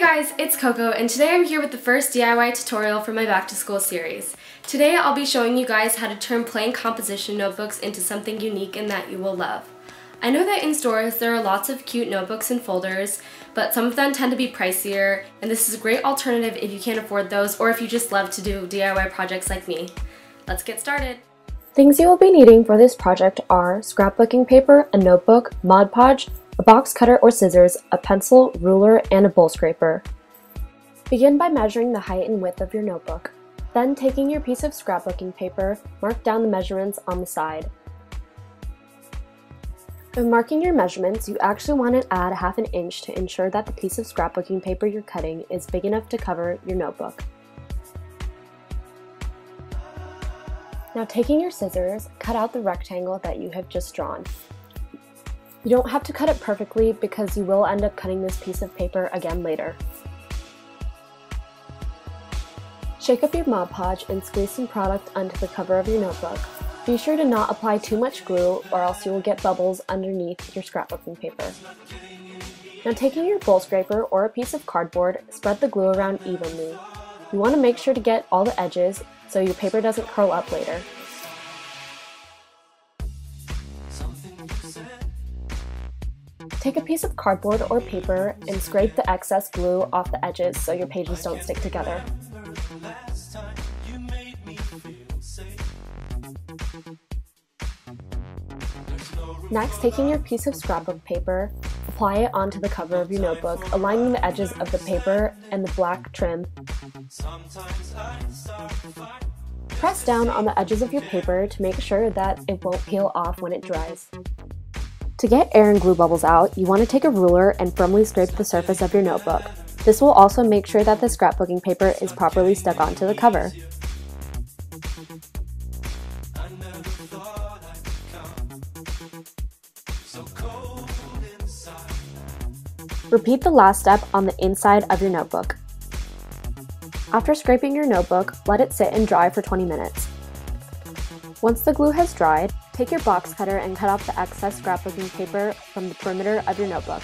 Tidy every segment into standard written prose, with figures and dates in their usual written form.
guys, it's Coco, and today I'm here with the first DIY tutorial for my back to school series. Today I'll be showing you guys how to turn plain composition notebooks into something unique and that you will love. I know that in stores there are lots of cute notebooks and folders, but some of them tend to be pricier, and this is a great alternative if you can't afford those or if you just love to do DIY projects like me. Let's get started. Things you will be needing for this project are scrapbooking paper, a notebook, Mod Podge, a box cutter or scissors, a pencil, ruler, and a bowl scraper. Begin by measuring the height and width of your notebook. Then, taking your piece of scrapbooking paper, mark down the measurements on the side. When marking your measurements, you actually want to add ½ inch to ensure that the piece of scrapbooking paper you're cutting is big enough to cover your notebook. Now, taking your scissors, cut out the rectangle that you have just drawn. You don't have to cut it perfectly because you will end up cutting this piece of paper again later. Shake up your Mod Podge and squeeze some product onto the cover of your notebook. Be sure to not apply too much glue or else you will get bubbles underneath your scrapbooking paper. Now, taking your bowl scraper or a piece of cardboard, spread the glue around evenly. You want to make sure to get all the edges so your paper doesn't curl up later. Take a piece of cardboard or paper and scrape the excess glue off the edges so your pages don't stick together. Next, taking your piece of scrapbook paper, apply it onto the cover of your notebook, aligning the edges of the paper and the black trim. Press down on the edges of your paper to make sure that it won't peel off when it dries. To get air and glue bubbles out, you want to take a ruler and firmly scrape the surface of your notebook. This will also make sure that the scrapbooking paper is properly stuck onto the cover. Repeat the last step on the inside of your notebook. After scraping your notebook, let it sit and dry for 20 minutes. Once the glue has dried, take your box cutter and cut off the excess scrapbooking paper from the perimeter of your notebook.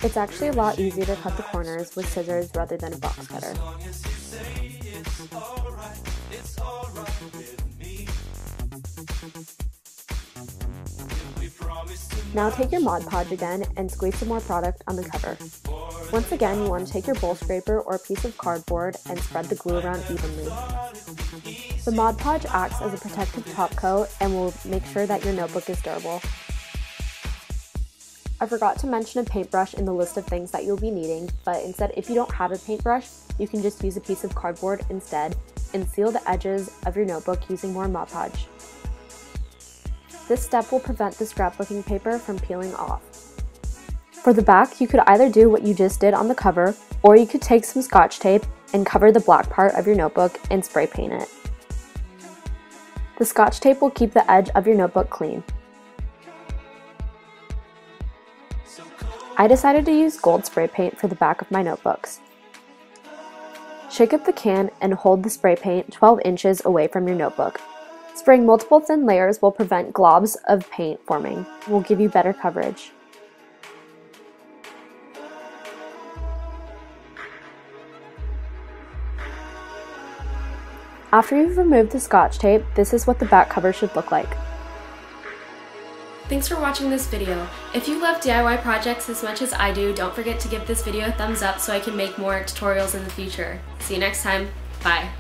It's actually a lot easier to cut the corners with scissors rather than a box cutter. Now take your Mod Podge again and squeeze some more product on the cover. Once again, you want to take your bowl scraper or a piece of cardboard and spread the glue around evenly. The Mod Podge acts as a protective top coat and will make sure that your notebook is durable. I forgot to mention a paintbrush in the list of things that you'll be needing, but instead, if you don't have a paintbrush, you can just use a piece of cardboard instead and seal the edges of your notebook using more Mod Podge. This step will prevent the scrapbooking paper from peeling off. For the back, you could either do what you just did on the cover, or you could take some Scotch tape and cover the black part of your notebook and spray paint it. The Scotch tape will keep the edge of your notebook clean. I decided to use gold spray paint for the back of my notebooks. Shake up the can and hold the spray paint 12 inches away from your notebook. Spraying multiple thin layers will prevent globs of paint forming and will give you better coverage. After you've removed the Scotch tape, this is what the back cover should look like. Thanks for watching this video. If you love DIY projects as much as I do, don't forget to give this video a thumbs up so I can make more tutorials in the future. See you next time. Bye.